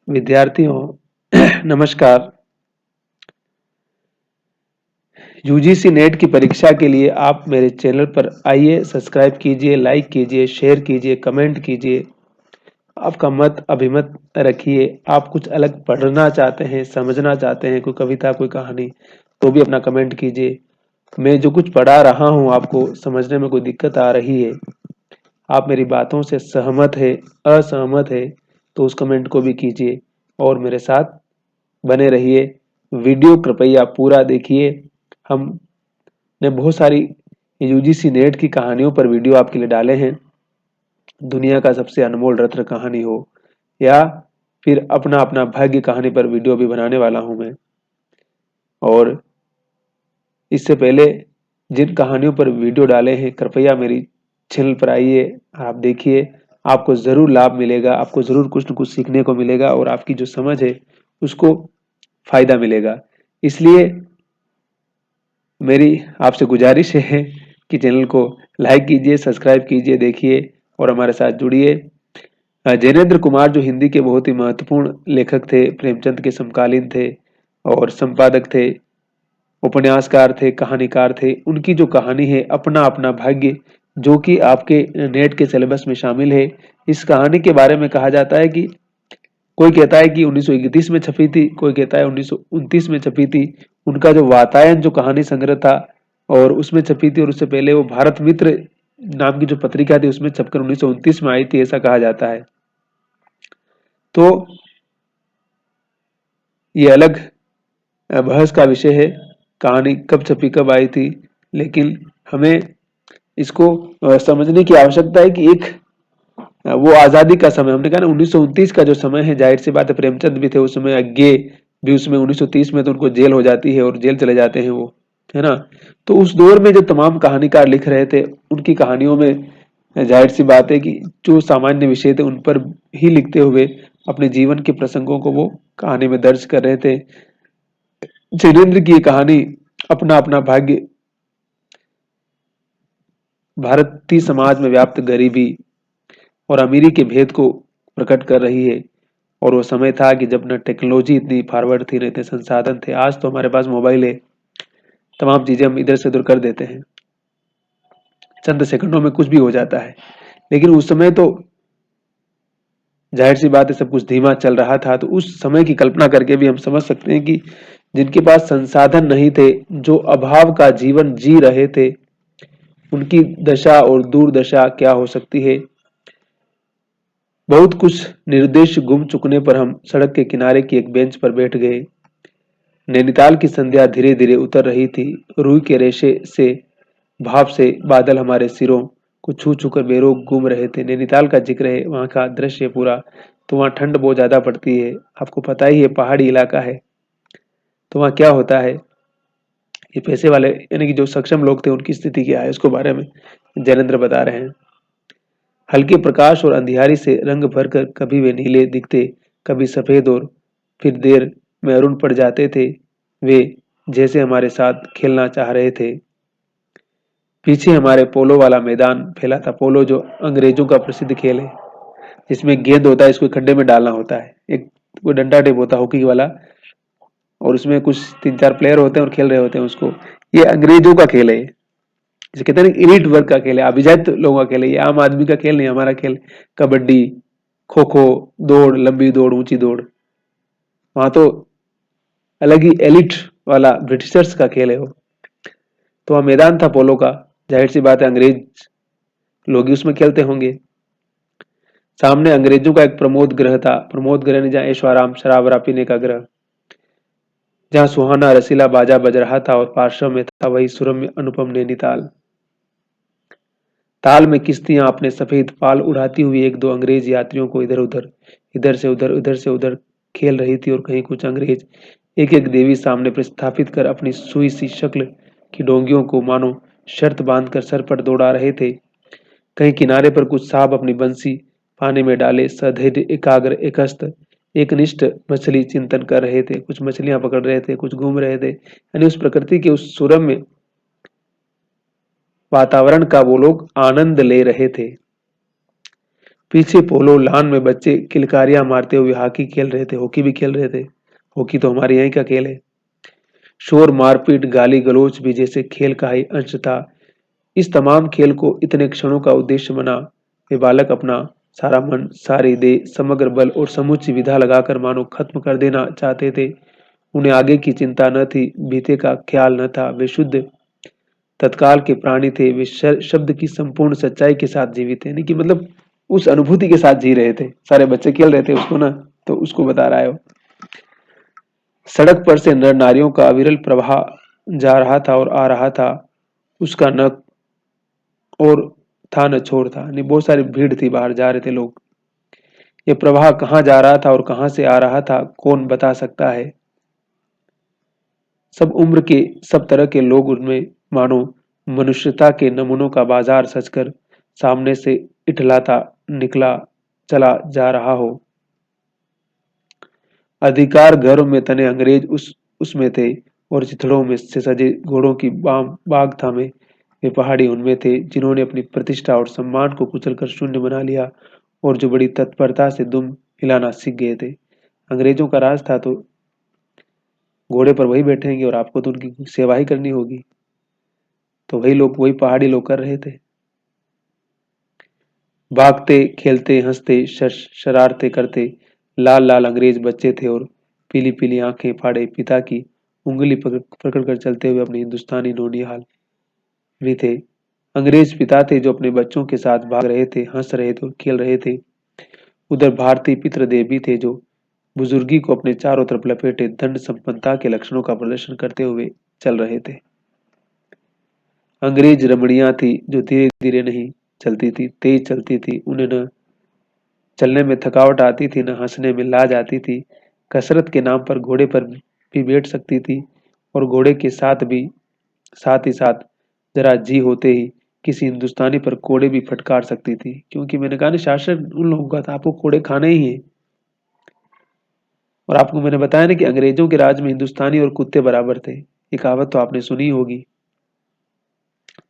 विद्यार्थियों नमस्कार। UGC net की परीक्षा के लिए आप मेरे चैनल पर आइए, सब्सक्राइब कीजिए, लाइक कीजिए, शेयर कीजिए, कमेंट कीजिए। आपका मत अभिमत रखिए। आप कुछ अलग पढ़ना चाहते हैं, समझना चाहते हैं, कोई कविता, कोई कहानी, तो भी अपना कमेंट कीजिए। मैं जो कुछ पढ़ा रहा हूँ आपको समझने में कोई दिक्कत आ रही है, आप मेरी बातों से सहमत है, असहमत है, तो उस कमेंट को भी कीजिए और मेरे साथ बने रहिए। वीडियो कृपया पूरा देखिए। हमने बहुत सारी यूजीसी नेट की कहानियों पर वीडियो आपके लिए डाले हैं। दुनिया का सबसे अनमोल रत्न कहानी हो या फिर अपना अपना भाग्य कहानी पर वीडियो भी बनाने वाला हूं मैं। और इससे पहले जिन कहानियों पर वीडियो डाले हैं, कृपया मेरी चैनल पर आइए, आप देखिए। आपको जरूर लाभ मिलेगा, आपको जरूर कुछ न कुछ सीखने को मिलेगा और आपकी जो समझ है उसको फायदा मिलेगा। इसलिए मेरी आपसे गुजारिश है कि चैनल को लाइक कीजिए, सब्सक्राइब कीजिए, देखिए और हमारे साथ जुड़िए। जैनेन्द्र कुमार जो हिंदी के बहुत ही महत्वपूर्ण लेखक थे, प्रेमचंद के समकालीन थे और संपादक थे, उपन्यासकार थे, कहानीकार थे, उनकी जो कहानी है अपना अपना भाग्य, जो कि आपके नेट के सिलेबस में शामिल है। इस कहानी के बारे में कहा जाता है कि कोई कहता है कि 1931 में छपी थी, कोई कहता है 1929 में छपी थी। उनका जो वातायन जो कहानी संग्रह था और उसमें छपी थी, और उससे पहले वो भारत मित्र नाम की जो पत्रिका थी उसमें छपकर 1929 में आई थी, ऐसा कहा जाता है। तो ये अलग बहस का विषय है, कहानी कब छपी, कब आई थी। लेकिन हमें इसको समझने की आवश्यकता है कि एक वो आजादी का समय, हमने कहा ना 1929 का जो समय है, जाहिर सी बात है प्रेमचंद भी थे उस समय, अज्ञे भी उसमें 1930 में तो उनको जेल हो जाती है और जेल चले जाते हैं वो, है ना। तो उस दौर में जो तमाम कहानीकार लिख रहे थे, उनकी कहानियों में जाहिर सी बात है कि जो सामान्य विषय थे उन पर ही लिखते हुए अपने जीवन के प्रसंगों को वो कहानी में दर्ज कर रहे थे। जैनेन्द्र की ये कहानी अपना अपना भाग्य भारतीय समाज में व्याप्त गरीबी और अमीरी के भेद को प्रकट कर रही है। और वो समय था कि जब न टेक्नोलॉजी इतनी फॉरवर्ड थी, न इतने संसाधन थे। आज तो हमारे पास मोबाइल है, तमाम चीजें हम इधर से उधर कर देते हैं, चंद सेकंडों में कुछ भी हो जाता है। लेकिन उस समय तो जाहिर सी बात है सब कुछ धीमा चल रहा था। तो उस समय की कल्पना करके भी हम समझ सकते हैं कि जिनके पास संसाधन नहीं थे, जो अभाव का जीवन जी रहे थे, उनकी दशा और दुर्दशा क्या हो सकती है। बहुत कुछ निर्देश गुम चुकने पर हम सड़क के किनारे की एक बेंच पर बैठ गए। नैनीताल की संध्या धीरे धीरे उतर रही थी। रूई के रेशे से भाप से बादल हमारे सिरों को छू छू कर बेरोक घूम रहे थे। नैनीताल का जिक्र है, वहां का दृश्य पूरा। तो वहां ठंड बहुत ज्यादा पड़ती है, आपको पता ही है, पहाड़ी इलाका है। तो वहां क्या होता है, ये पैसे वाले यानी कि जो सक्षम लोग थे उनकी स्थिति क्या है, उसको बारे में जैनेन्द्र बता रहे हैं। हल्के प्रकाश और अंधियारी से रंग भरकर कभी वे नीले दिखते, कभी सफेद, और फिर देर में अरुण पड़ जाते थे। वे जैसे हमारे साथ खेलना चाह रहे थे। पीछे हमारे पोलो वाला मैदान फैला था। पोलो जो अंग्रेजों का प्रसिद्ध खेल है, जिसमें गेंद होता है, इसको खड्डे में डालना होता है, एक कोई डंडा टेप होता है हॉकी वाला, और उसमें कुछ तीन चार प्लेयर होते हैं और खेल रहे होते हैं उसको। ये अंग्रेजों का खेल है, जिसे कहते हैं इलीट वर्ग का खेल है, अभिजात लोगों का खेल है। ये आम आदमी का खेल नहीं, हमारा खेल कबड्डी, खो खो, दौड़, लंबी दौड़, ऊंची दौड़, वहां तो अलग ही एलिट वाला ब्रिटिशर्स का खेल है वो। तो वहां मैदान था पोलो का, जाहिर सी बात है अंग्रेज लोग ही उसमें खेलते होंगे। सामने अंग्रेजों का एक प्रमोद गृह था। प्रमोद गृह ने, जहाँ ऐशो आराम, शराब वराब पीने का गृह, जहाँ सुहाना रसीला बाजा बज रहा था, और पार्श्व में था वही सुरम्य अनुपम नैनीताल। ताल में किश्तियां अपने सफेद पाल उड़ाती हुई एक दो अंग्रेज यात्रियों को इधर उधर, इधर से उधर, उधर से उधर खेल रही थी। और कहीं कुछ अंग्रेज एक एक देवी सामने प्रस्थापित कर अपनी सुई सी शक्ल की डोंगियों को मानो शर्त बांधकर सर पर दौड़ा रहे थे। कहीं किनारे पर कुछ साहब अपनी बंसी पानी में डाले सधैर्य, एकाग्र, एकस्त, एकनिष्ठ मछली चिंतन कर रहे थे। कुछ मछलियां पकड़ रहे थे, कुछ घूम रहे थे, यानी उस प्रकृति के उस सुरम्य वातावरण का वो लोग आनंद ले रहे थे। पीछे पोलो लान में बच्चे किलकारियां मारते हुए हॉकी खेल रहे थे, हॉकी भी खेल रहे थे। हॉकी तो हमारे यहीं का खेल है। शोर, मारपीट, गाली गलौज भी जैसे खेल का ही अंश था। इस तमाम खेल को इतने क्षणों का उद्देश्य बना। वे बालक अपना सारा मन, सारी देह, समग्र बल और समूची विधा लगाकर मानो खत्म कर देना चाहते थे। उन्हें आगे की चिंता न थी, बीते का ख्याल न था। वे शुद्ध तत्काल के प्राणी थे। वे शब्द की संपूर्ण सच्चाई के साथ जीवित थे, यानी कि मतलब उस अनुभूति के साथ जी रहे थे। सारे बच्चे खेल रहे थे उसको ना, तो उसको बता रहा है वो। सड़क पर से नर नारियों का अविरल प्रवाह जा रहा था और आ रहा था। उसका न और था न छोर था, यानी बहुत सारी भीड़ थी, बाहर जा रहे थे लोग। ये प्रवाह कहाँ जा रहा था और कहाँ से आ रहा था, कौन बता सकता है। सब उम्र के, सब तरह के लोग उनमें मानो मनुष्यता के नमूनों का बाजार सजकर सामने से इठलाता निकला चला जा रहा हो। अधिकार घरों में तने अंग्रेज उसमें थे, और चिथड़ों में से सजे घोड़ों की बाग थामे वे पहाड़ी उनमें थे, जिन्होंने अपनी प्रतिष्ठा और सम्मान को कुचलकर शून्य बना लिया, और जो बड़ी तत्परता से दुम हिलाना सीख गए थे। अंग्रेजों का राज था, तो घोड़े पर वही बैठेंगे और आपको तो उनकी सेवा ही करनी होगी। तो वही लोग, वही पहाड़ी लोग कर रहे थे। भागते, खेलते, हंसते, शरारते करते लाल लाल अंग्रेज बच्चे थे, और पीली पीली आंखें फाड़े पिता की उंगली पकड़ कर चलते हुए अपने हिंदुस्तानी नौनिहाल भी थे। अंग्रेज पिता थे जो अपने बच्चों के साथ भाग रहे थे, हंस रहे थे और खेल रहे थे। उधर भारतीय पितृदेव भी थे जो बुजुर्गी को अपने चारों तरफ लपेटे दंड संपन्नता के लक्षणों का प्रदर्शन करते हुए चल रहे थे। अंग्रेज रमणियां थी जो धीरे धीरे नहीं चलती थी, तेज चलती थी। उन्हें न चलने में थकावट आती थी, न हंसने में लाज आती थी। कसरत के नाम पर घोड़े पर भी बैठ सकती थी, और घोड़े के साथ ही साथ जरा जी होते ही किसी हिंदुस्तानी पर कोड़े भी फटकार सकती थी, क्योंकि मैंने कहा ना, शासन उन लोगों का था, आपको कोड़े खाने ही है। और आपको मैंने बताया ना कि अंग्रेजों के राज में हिंदुस्तानी और कुत्ते बराबर थे। ये कहावत तो आपने सुनी होगी।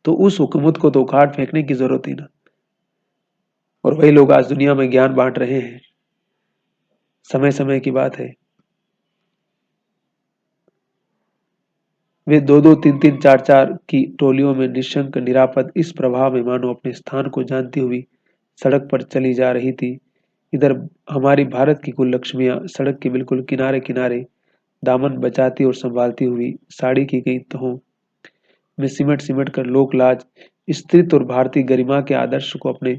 तो उस हुकूमत को तो उखाड़ फेंकने की जरूरत थी ना। और वही लोग आज दुनिया में ज्ञान बांट रहे हैं। समय समय की बात है। वे दो दो तीन तीन चार चार की टोलियों में निशंक निरापद इस प्रवाह में मानो अपने स्थान को जानती हुई सड़क पर चली जा रही थी। इधर हमारी भारत की कुल लक्ष्मियां सड़क के बिल्कुल किनारे किनारे दामन बचाती और संभालती हुई साड़ी की गई तहों में सिमट सिमट कर लोक लाज, स्त्रीत्व और भारतीय गरिमा के आदर्श को अपने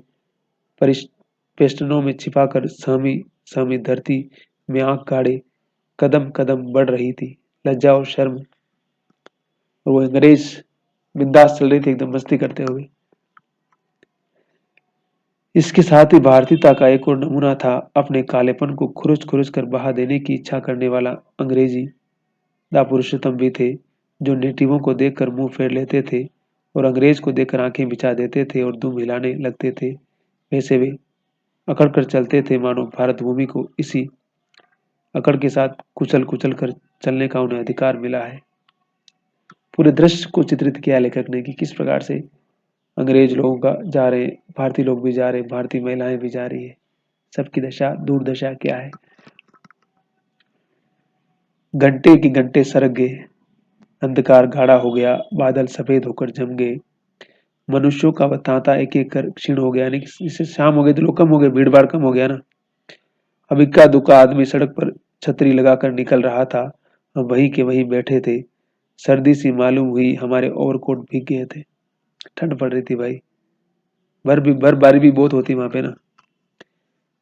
पेस्टनों में छिपाकर सहमी सहमी धरती में आंख गाड़े कदम कदम बढ़ रही थी। लज्जा और शर्म, और वो अंग्रेज बिंदास चल रही थी एकदम मस्ती करते हुए। इसके साथ ही भारतीयता का एक और नमूना था, अपने कालेपन को खुरुच खुरुच कर बहा देने की इच्छा करने वाला अंग्रेजी दा पुरुषोत्तम भी थे, जो नेटिवों को देखकर मुंह फेर लेते थे और अंग्रेज को देखकर आंखें बिछा देते थे और दुम हिलाने लगते थे। वैसे वे अकड़ कर चलते थे, मानो भारत भूमि को इसी अकड़ के साथ कुचल कुचल कर चलने का उन्हें अधिकार मिला है। पूरे दृश्य को चित्रित किया लेखक ने कि किस प्रकार से अंग्रेज लोग जा रहे, भारतीय लोग भी जा रहे, भारतीय महिलाएं भी जा रही है। सबकी दशा दुर्दशा क्या है। घंटे की घंटे सरक गए, अंधकार गाढ़ा हो गया, बादल सफेद होकर जम गए। मनुष्यों का वह तांता एक एक कर क्षीण हो गया, यानी कि इससे शाम हो गई तो लोग कम हो गए, भीड़ भाड़ कम हो गया ना। अब इक्का दुक्का आदमी सड़क पर छतरी लगाकर निकल रहा था। हम वहीं के वहीं बैठे थे। सर्दी सी मालूम हुई, हमारे ओवरकोट भीग गए थे। ठंड पड़ रही थी भाई। बर्फबारी भी बहुत होती वहां पे ना।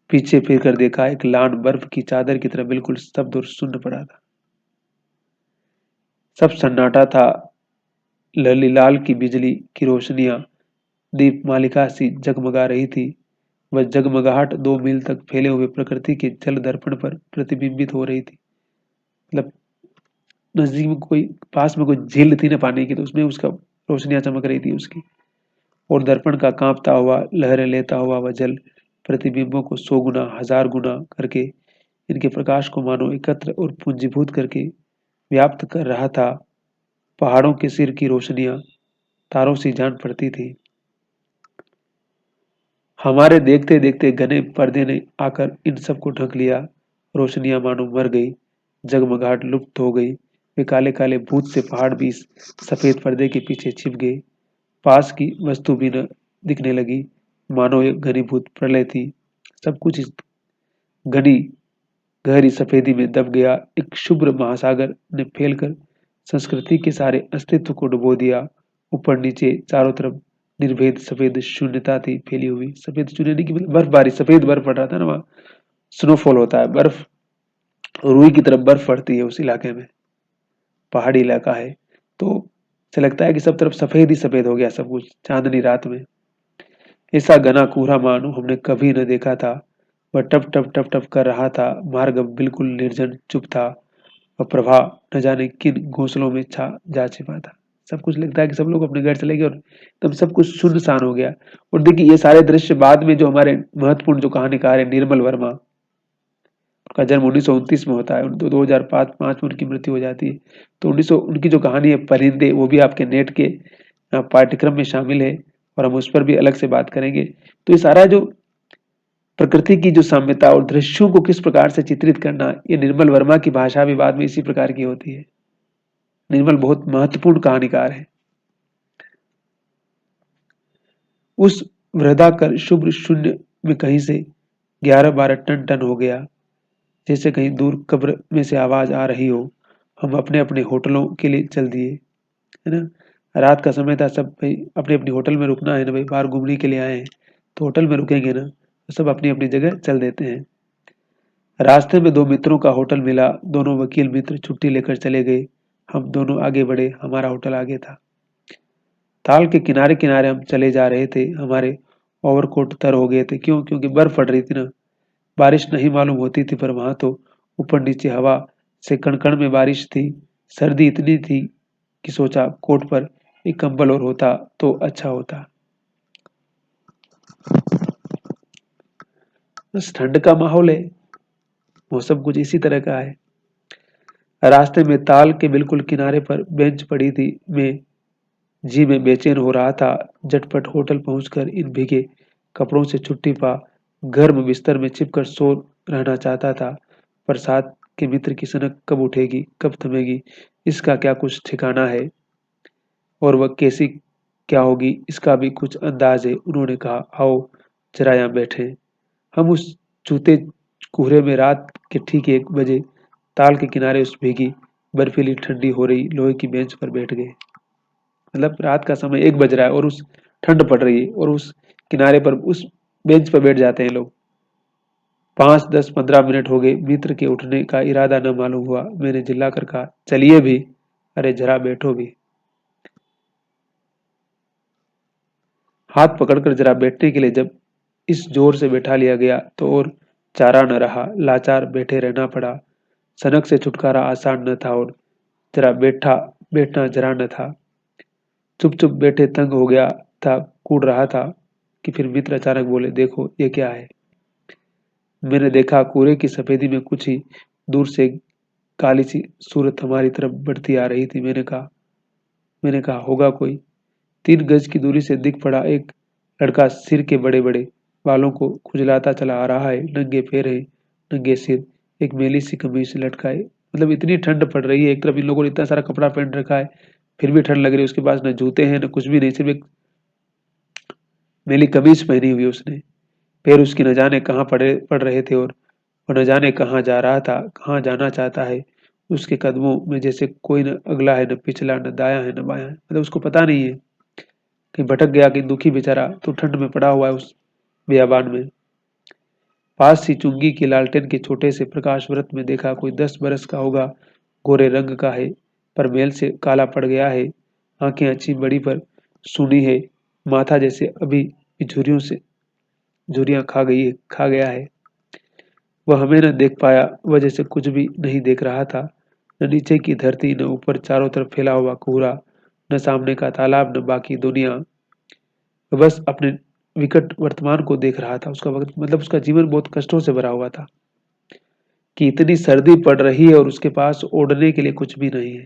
पीछे फिर कर देखा, एक लान बर्फ की चादर की तरह बिल्कुल स्तब्ध और सुन्न पड़ा था। सब सन्नाटा था। ललीलाल की बिजली की रोशनियां दीप मालिका सी जगमगा रही थी। वह जगमगाहट 2 मील तक फैले हुए प्रकृति के जल दर्पण पर प्रतिबिंबित हो रही थी। मतलब नजदीक में कोई, पास में कोई झील थी ना पानी की, तो उसमें उसका रोशनियां चमक रही थी उसकी। और दर्पण का कांपता हुआ, लहरें लेता हुआ वह जल प्रतिबिंबों को 100 गुना, 1000 गुना करके इनके प्रकाश को मानो एकत्र और पूंजीभूत करके व्याप्त कर रहा था। पहाड़ों के सिर की रोशनियां तारों सी जान पड़ती थी। हमारे देखते देखते घने पर्दे ने आकर इन सबको ढक लिया। रोशनियां मानो मर गई, जगमगाहट लुप्त हो गई। वे काले काले भूत से पहाड़ भी इस सफेद पर्दे के पीछे छिप गए। पास की वस्तु भी न दिखने लगी, मानो एक घनीभूत प्रलय थी। सब कुछ इस घनी गहरी सफेदी में दब गया। एक शुभ्र महासागर ने फैलकर संस्कृति के सारे अस्तित्व को डुबो दिया। ऊपर नीचे चारों तरफ निर्भेद सफेद शून्यता थी फैली हुई। सफेद शून्य नहीं कि मतलब बर्फबारी, सफेद बर्फ पड़ रहा था ना वहाँ। स्नोफॉल होता है, बर्फ रूई की तरफ बर्फ पड़ती है उस इलाके में, पहाड़ी इलाका है। तो ऐसा लगता है कि सब तरफ सफेद ही सफेद हो गया सब कुछ चांदनी रात में। ऐसा घना कोहरा मानो हमने कभी न देखा था। वह टप टप टप टप कर रहा था। मार्ग अब बिल्कुल निर्जन चुप था और प्रवाह न जाने किन घोंसलों में छा जा छिपा था। सब कुछ लगता है कि सब लोग अपने घर चले गए और तब सब कुछ सुनसान हो गया। और देखिए ये सारे दृश्य बाद में जो हमारे महत्वपूर्ण जो कहानीकार है निर्मल वर्मा, उनका जन्म 1929 में होता है और 2005 में उनकी मृत्यु हो जाती है। तो 1900 उनकी जो कहानी है परिंदे, वो भी आपके नेट के पाठ्यक्रम में शामिल है और हम उस पर भी अलग से बात करेंगे। तो ये सारा जो प्रकृति की जो साम्यता और दृश्यों को किस प्रकार से चित्रित करना, ये निर्मल वर्मा की भाषा भी बाद में इसी प्रकार की होती है। निर्मल बहुत महत्वपूर्ण कहानीकार है। उस वृद्धाकर शुभ्र शून्य में कहीं से 11-12 टन टन हो गया, जैसे कहीं दूर कब्र में से आवाज आ रही हो। हम अपने अपने होटलों के लिए चल दिए, है ना। रात का समय था, सब भाई अपने अपने होटल में रुकना है ना भाई, बाहर घूमने के लिए आए हैं तो होटल में रुकेंगे ना, तो सब अपनी अपनी जगह चल देते हैं। रास्ते में दो मित्रों का होटल मिला। दोनों वकील मित्र छुट्टी लेकर चले गए। हम दोनों आगे बढ़े, हमारा होटल आगे था। ताल के किनारे किनारे हम चले जा रहे थे। हमारे ओवरकोट तर हो गए थे, क्यों? क्योंकि बर्फ पड़ रही थी ना। बारिश नहीं मालूम होती थी, पर वहां तो ऊपर नीचे हवा से कण कण में बारिश थी। सर्दी इतनी थी कि सोचा कोट पर एक कंबल और होता तो अच्छा होता। बस ठंड का माहौल है, मौसम कुछ इसी तरह का है। रास्ते में ताल के बिल्कुल किनारे पर बेंच पड़ी थी। मैं बेचैन हो रहा था। झटपट होटल पहुंचकर इन भीगे कपड़ों से छुट्टी पा गर्म बिस्तर में छिपकर सो रहना चाहता था। पर साथ के मित्र की सनक कब उठेगी, कब थमेगी, इसका क्या कुछ ठिकाना है, और वह कैसी क्या होगी, इसका भी कुछ अंदाज है। उन्होंने कहा, आओ जरा यहाँ बैठे। हम उस जूते कोहरे में रात के ठीक 1 बजे ताल के किनारे उस भीगी बर्फीली ठंडी हो रही लोहे की बेंच पर बैठ गए। मतलब रात का समय 1 बज रहा है और उस ठंड पड़ रही है और उस किनारे पर उस बेंच पर बैठ जाते हैं लोग। 5, 10, 15 मिनट हो गए। मित्र के उठने का इरादा न मालूम हुआ। मैंने चिल्लाकर कहा, चलिए भी, अरे जरा बैठो भी। हाथ पकड़कर जरा बैठने के लिए जब इस जोर से बैठा लिया गया तो और चारा न रहा। लाचार बैठे रहना पड़ा। सनक से छुटकारा आसान न था और जरा बैठना जरा न था। चुप चुप बैठे तंग हो गया था, कूद रहा था कि फिर मित्र अचानक बोले, देखो ये क्या है। मैंने देखा, कोहरे की सफेदी में कुछ ही दूर से काली सी सूरत हमारी तरफ बढ़ती आ रही थी। मैंने कहा होगा कोई। 3 गज की दूरी से दिख पड़ा एक लड़का। सिर के बड़े बड़े बालों को खुजलाता चला आ रहा है। नंगे पैर है, नंगे सिर, एक मैली सी कमीज लटकाए। मतलब इतनी ठंड पड़ रही है, एक तरफ इन लोगों ने इतना सारा कपड़ा पहन रखा है, फिर भी ठंड लग रही है। उसके पास न जूते हैं न कुछ भी नहीं, सिर्फ एक मैली कमीज पहनी हुई है उसने। पैर उसकी न जाने कहाँ पड़ रहे थे और वो न जाने कहाँ जा रहा था, कहाँ जाना चाहता है। उसके कदमों में जैसे कोई न अगला है, न पिछला, न दायां है, न बायां है। मतलब उसको पता नहीं है, कहीं भटक गया, कहीं दुखी बेचारा तो ठंड में पड़ा हुआ है उस बियाबान में। पास सी चुंगी की लालटेन के छोटे से प्रकाश वृत्त में देखा, कोई 10 बरस का होगा। गोरे रंग का है, पर मेल से काला पड़ गया है। आंखें अच्छी बड़ी पर सूनी है। माथा जैसे अभी झुर्रियों से झुर्रियां खा गया है। वह हमें न देख पाया। वह जैसे कुछ भी नहीं देख रहा था। न नीचे की धरती, न ऊपर चारों तरफ फैला हुआ कोहरा, न सामने का तालाब, न बाकी दुनिया। वह बस अपने विकट वर्तमान को देख रहा था। उसका वक्त मतलब उसका जीवन बहुत कष्टों से भरा हुआ था कि इतनी सर्दी पड़ रही है और उसके पास ओढ़ने के लिए कुछ भी नहीं है।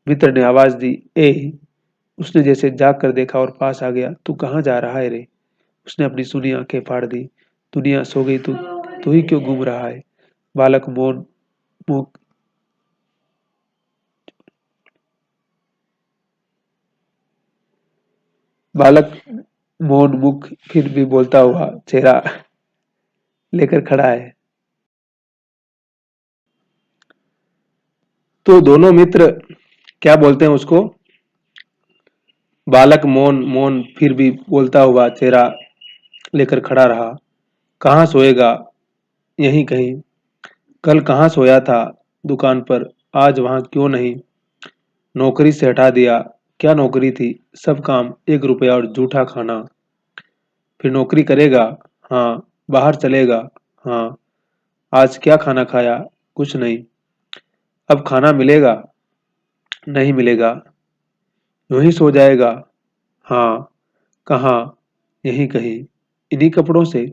मित्र ने आवाज दी, ए। उसने जैसे जाग कर देखा और पास आ गया। तू कहाँ जा रहा है रे? उसने अपनी सूनी आंखें फाड़ दी। दुनिया सो गई, तू ही क्यों घूम रहा है? बालक मौन मुख बालक मौन मुख फिर भी बोलता हुआ चेहरा लेकर खड़ा है। तो दोनों मित्र क्या बोलते हैं उसको? बालक मौन मौन फिर भी बोलता हुआ चेहरा लेकर खड़ा रहा। कहाँ सोएगा? यहीं कहीं। कल कहाँ सोया था? दुकान पर। आज वहां क्यों नहीं? नौकरी से हटा दिया। क्या नौकरी थी? सब काम, 1 रुपया और जूठा खाना। फिर नौकरी करेगा? हाँ। बाहर चलेगा? हाँ। आज क्या खाना खाया? कुछ नहीं। अब खाना मिलेगा? नहीं मिलेगा। यूं ही सो जाएगा? हाँ। कहाँ? यहीं कहीं। इन्हीं कपड़ों से?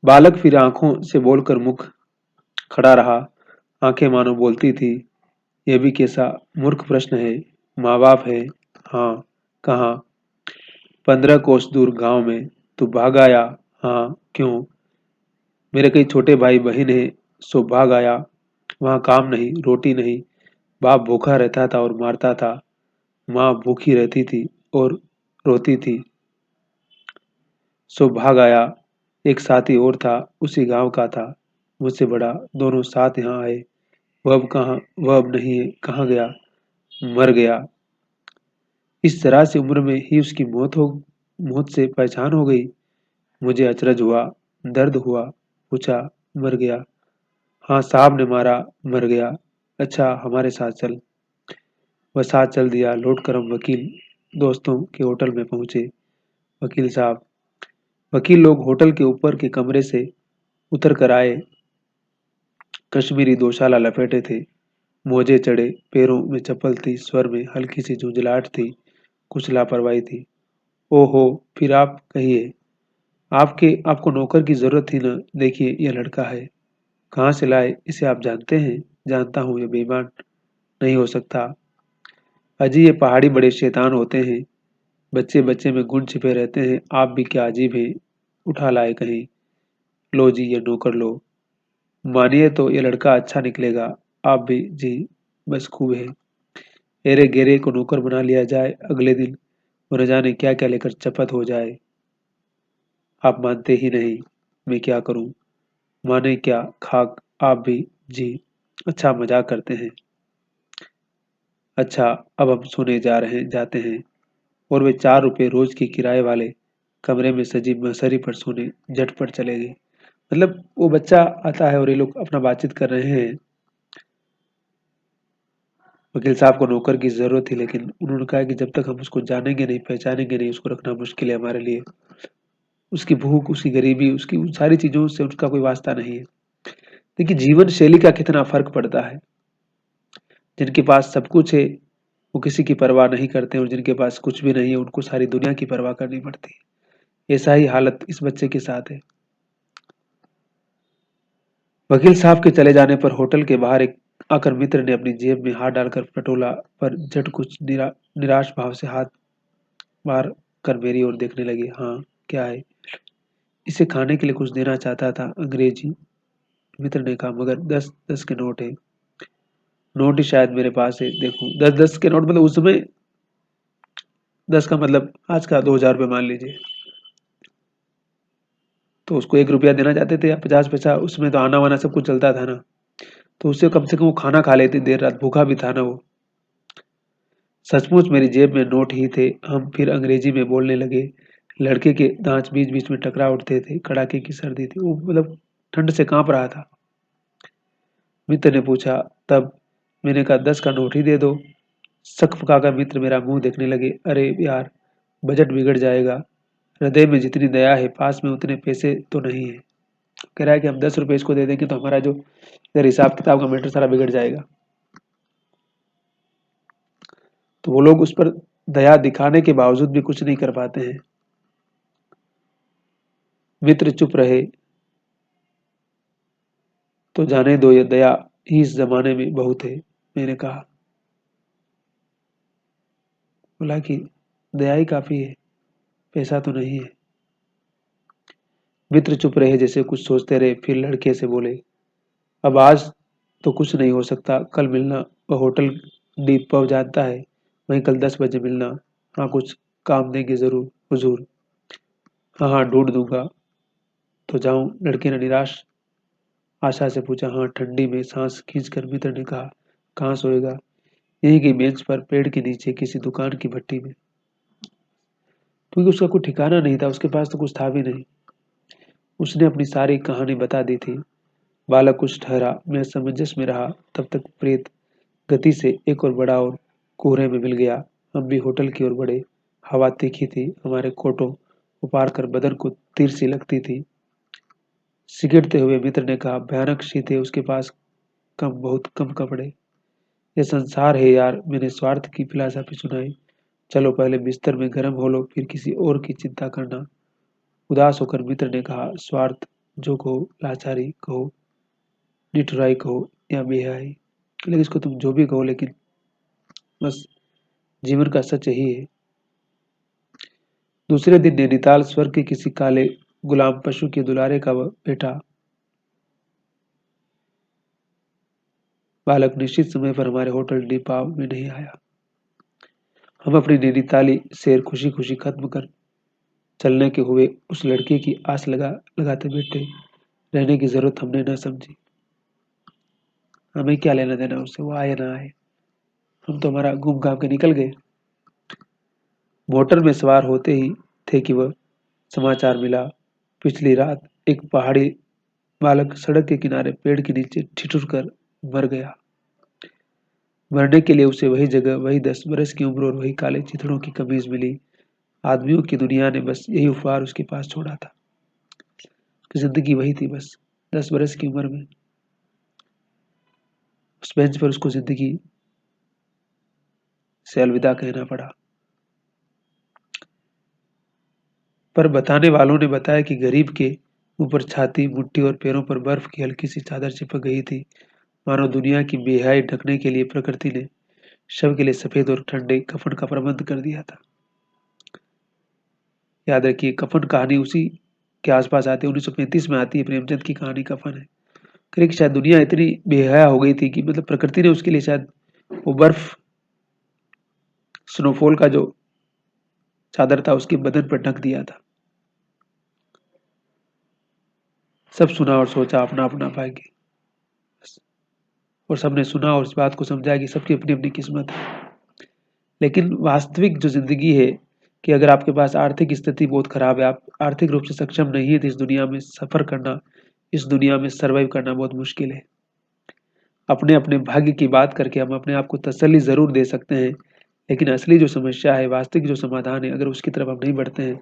बालक फिर आंखों से बोलकर मुख खड़ा रहा। आंखें मानो बोलती थी, यह भी कैसा मूर्ख प्रश्न है। माँ बाप है? हाँ। कहाँ? 15 कोस दूर गांव में। तू भाग आया? हाँ। क्यों? मेरे कई छोटे भाई बहन हैं, सो भाग आया। वहाँ काम नहीं, रोटी नहीं। बाप भूखा रहता था और मारता था। माँ भूखी रहती थी और रोती थी, सो भाग आया। एक साथी और था, उसी गांव का था, मुझसे बड़ा। दोनों साथ यहाँ आए। वह अब कहाँ? वह अब नहीं है। कहाँ गया? मर गया। इस तरह से उम्र में ही उसकी मौत से पहचान हो गई। मुझे अचरज हुआ, दर्द हुआ। पूछा, मर गया? हाँ, साहब ने मारा, मर गया। अच्छा, हमारे साथ चल। वह साथ चल दिया। लौटकर हम वकील दोस्तों के होटल में पहुंचे। वकील साहब, वकील लोग होटल के ऊपर के कमरे से उतर कर आए। कश्मीरी दोशाला लपेटे थे, मोजे चढ़े, पैरों में चप्पल थी, स्वर में हल्की सी झुंझलाहट थी, कुछ लापरवाही थी। ओहो, फिर आप कहिए। आपको नौकर की जरूरत थी ना? देखिए, यह लड़का है। कहाँ से लाए? इसे आप जानते हैं? जानता हूँ, यह बेईमान नहीं हो सकता। अजी, ये पहाड़ी बड़े शैतान होते हैं। बच्चे बच्चे में गुण छिपे रहते हैं। आप भी क्या अजीब हैं, उठा लाए कहीं। लो जी, ये नौकर लो। मानिए तो ये लड़का अच्छा निकलेगा। आप भी जी, बस खूब है। एरे गेरे को नौकर बना लिया जाए, अगले दिन वो न जाने क्या क्या लेकर चपत हो जाए। आप मानते ही नहीं, मैं क्या करूं? माने क्या खाक? आप भी जी। अच्छा, मजाक करते हैं। अच्छा, अब हम सोने जाते हैं। और वे 4 रुपए रोज की किराए वाले कमरे में सजी मसहरी पर सोने झटपट चले गए। मतलब वो बच्चा आता है और ये लोग अपना बातचीत कर रहे हैं। वकील साहब को नौकर की जरूरत थी, लेकिन उन्होंने कहा कि जब तक हम उसको जानेंगे नहीं, पहचानेंगे नहीं, उसको रखना मुश्किल है हमारे लिए। उसकी भूख, उसकी गरीबी, उसकी उन सारी चीजों से उसका कोई वास्ता नहीं है। देखिए, जीवन शैली का कितना फर्क पड़ता है। जिनके पास सब कुछ है, वो किसी की परवाह नहीं करते, और जिनके पास कुछ भी नहीं है, उनको सारी दुनिया की परवाह करनी पड़ती है। ऐसा ही हालत इस बच्चे के साथ है। वकील साहब के चले जाने पर होटल के बाहर एक आकर मित्र ने अपनी जेब में हाथ डालकर पटोला, पर झट कुछ निराश भाव से हाथ मार कर मेरी ओर देखने लगे। हाँ, क्या है? इसे खाने के लिए कुछ देना चाहता था। अंग्रेजी। मित्र ने कहा, मगर 10-10 के नोट है। नोट ही शायद मेरे पास है, देखो। 10-10 के नोट मतलब उसमें 10 का मतलब आज का 2000 रुपये मान लीजिए। तो उसको 1 रुपया देना चाहते थे या 50 पैसा, उसमें तो आना वाना सब कुछ चलता था ना। तो उससे कम से कम वो खाना खा लेते, देर रात भूखा भी था ना वो। सचमुच मेरी जेब में नोट ही थे। हम फिर अंग्रेजी में बोलने लगे। लड़के के दांत बीच बीच में टकरा उठते थे, कड़ाके की सर्दी थी, वो मतलब ठंड से कांप रहा था। मित्र ने पूछा, तब? मैंने कहा, 10 का नोट ही दे दो। सक पकाकर मित्र मेरा मुंह देखने लगे। अरे यार, बजट बिगड़ जाएगा। हृदय में जितनी दया है, पास में उतने पैसे तो नहीं है। कह रहा है कि हम 10 रुपए इसको दे देंगे तो हमारा जो इधर हिसाब किताब का मैटर सारा बिगड़ जाएगा। तो वो लोग उस पर दया दिखाने के बावजूद भी कुछ नहीं कर पाते हैं। मित्र चुप रहे। तो जाने दो, ये दया ही इस जमाने में बहुत है, मैंने कहा। बोला कि दया ही काफ़ी है, पैसा तो नहीं है। मित्र चुप रहे, जैसे कुछ सोचते रहे, फिर लड़के से बोले, अब आज तो कुछ नहीं हो सकता, कल मिलना। वह होटल डीप पब जानता है, वहीं कल 10 बजे मिलना। हाँ, कुछ काम देंगे ज़रूर हुजूर। हाँ हाँ, ढूंढ दूंगा। तो जाऊं? लड़के ने निराश आशा से पूछा। हाँ, ठंडी में सांस खींचकर मित्र ने कहा। कहाँ सोएगा? यहीं की बेंच पर, पेड़ के नीचे, किसी दुकान की भट्टी में। क्योंकि उसका कोई ठिकाना नहीं था, उसके पास तो कुछ था भी नहीं। उसने अपनी सारी कहानी बता दी थी। बालक कुछ ठहरा, मैं असमंजस में रहा। तब तक प्रेत गति से एक और बड़ा और कोहरे में मिल गया। हम भी होटल की ओर बढ़े। हवा तीखी थी, हमारे कोटों को पार कर बदन को तीर सी लगती थी। सिगड़ते हुए मित्र ने कहा, भयानक शीत है उसके पास, बहुत कम कपड़े। ये संसार है यार, मैंने स्वार्थ की फिलॉसफी सुनाई। चलो पहले बिस्तर में गर्म हो लो, फिर किसी और की चिंता करना। उदास होकर मित्र ने कहा, स्वार्थ जो कहो, लाचारी कहो, निठुराई कहो या बेहयाई, लेकिन इसको तुम जो भी कहो, लेकिन बस जीवन का सच यही है। दूसरे दिन नैनीताल स्वर्ग के किसी काले गुलाम पशु के दुलारे का वह बेटा बालक निश्चित समय पर हमारे होटल डीपाव में नहीं आया। हम अपनी नैनीताली सैर खुशी खुशी खत्म कर चलने के हुए उस लड़के की आस लगाते बैठे रहने की जरूरत हमने न समझी। हमें क्या लेना देना उससे, वो आए ना आए, हम तो हमारा घूम घाम के निकल गए। मोटर में सवार होते ही थे कि वह समाचार मिला। पिछली रात एक पहाड़ी बालक सड़क के किनारे पेड़ के नीचे ठिठुर कर मर गया। मरने के लिए उसे वही जगह, वही 10 बरस की उम्र और वही काले चिथड़ों की कमीज मिली। आदमियों की दुनिया ने बस यही उपहार उसके पास छोड़ा था कि जिंदगी वही थी। बस 10 बरस की उम्र में उस बेंच पर उसको जिंदगी से अलविदा कहना पड़ा। पर बताने वालों ने बताया कि गरीब के ऊपर छाती, मुट्ठी और पैरों पर बर्फ की हल्की सी चादर चिपक गई थी, मानो दुनिया की बेहयाई ढकने के लिए प्रकृति ने शव के लिए सफेद और ठंडे कफन का प्रबंध कर दिया था। याद रखिए, कफन कहानी उसी के आसपास आती है, 1935 में आती है। प्रेमचंद की कहानी कफन है। करीब शायद दुनिया इतनी बेहया हो गई थी कि मतलब प्रकृति ने उसके लिए शायद वो बर्फ, स्नोफॉल का जो चादर था उसके बदन पर ढक दिया था। सब सुना और सोचा अपना अपना भाग्य, और सबने सुना और इस बात को समझा कि सबकी अपनी अपनी किस्मत है। लेकिन वास्तविक जो जिंदगी है कि अगर आपके पास आर्थिक स्थिति बहुत खराब है, आप आर्थिक रूप से सक्षम नहीं है, तो इस दुनिया में सफर करना, इस दुनिया में सर्वाइव करना बहुत मुश्किल है। अपने अपने भाग्य की बात करके हम अपने आप को तसल्ली जरूर दे सकते हैं, लेकिन असली जो समस्या है, वास्तविक जो समाधान है, अगर उसकी तरफ हम नहीं बढ़ते हैं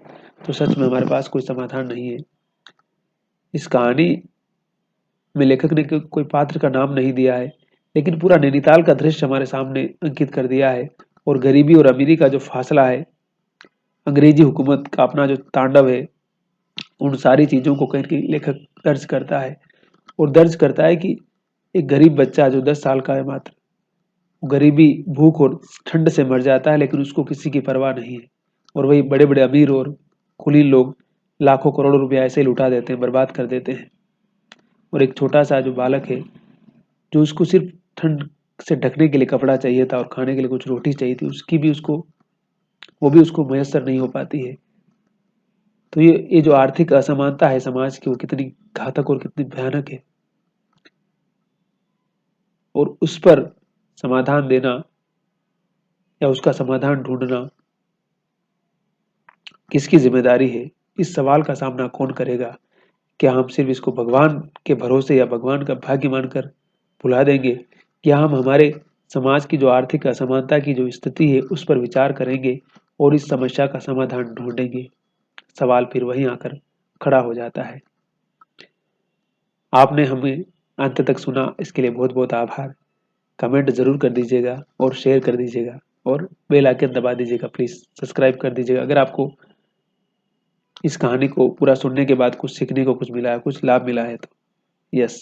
तो सच में हमारे पास कोई समाधान नहीं है। इस कहानी में लेखक ने कोई पात्र का नाम नहीं दिया है, लेकिन पूरा नैनीताल का दृश्य हमारे सामने अंकित कर दिया है। और गरीबी और अमीरी का जो फासला है, अंग्रेजी हुकूमत का अपना जो तांडव है, उन सारी चीजों को कहीं कहीं लेखक दर्ज करता है। और दर्ज करता है कि एक गरीब बच्चा जो 10 साल का है मात्र, गरीबी, भूख और ठंड से मर जाता है, लेकिन उसको किसी की परवाह नहीं है। और वही बड़े बड़े अमीर और कुलीन लोग लाखों करोड़ों रुपया ऐसे ही लुटा देते हैं, बर्बाद कर देते हैं। और एक छोटा सा जो बालक है, जो उसको सिर्फ ठंड से ढकने के लिए कपड़ा चाहिए था और खाने के लिए कुछ रोटी चाहिए थी, उसकी भी उसको, वो भी उसको मयसर नहीं हो पाती है। तो ये जो आर्थिक असमानता है समाज की, वो कितनी घातक और कितनी भयानक है। और उस पर समाधान देना या उसका समाधान ढूंढना किसकी जिम्मेदारी है, इस सवाल का सामना कौन करेगा? क्या हम सिर्फ इसको भगवान के भरोसे या भगवान का भाग्य मानकर भुला देंगे, या हम हमारे समाज की जो आर्थिक असमानता की जो स्थिति है उस पर विचार करेंगे और इस समस्या का समाधान ढूंढेंगे? सवाल फिर वहीं आकर खड़ा हो जाता है। आपने हमें अंत तक सुना, इसके लिए बहुत बहुत आभार। कमेंट जरूर कर दीजिएगा और शेयर कर दीजिएगा और बेल आइकन दबा दीजिएगा। प्लीज सब्सक्राइब कर दीजिएगा अगर आपको इस कहानी को पूरा सुनने के बाद कुछ सीखने को कुछ मिला है, कुछ लाभ मिला है तो। यस।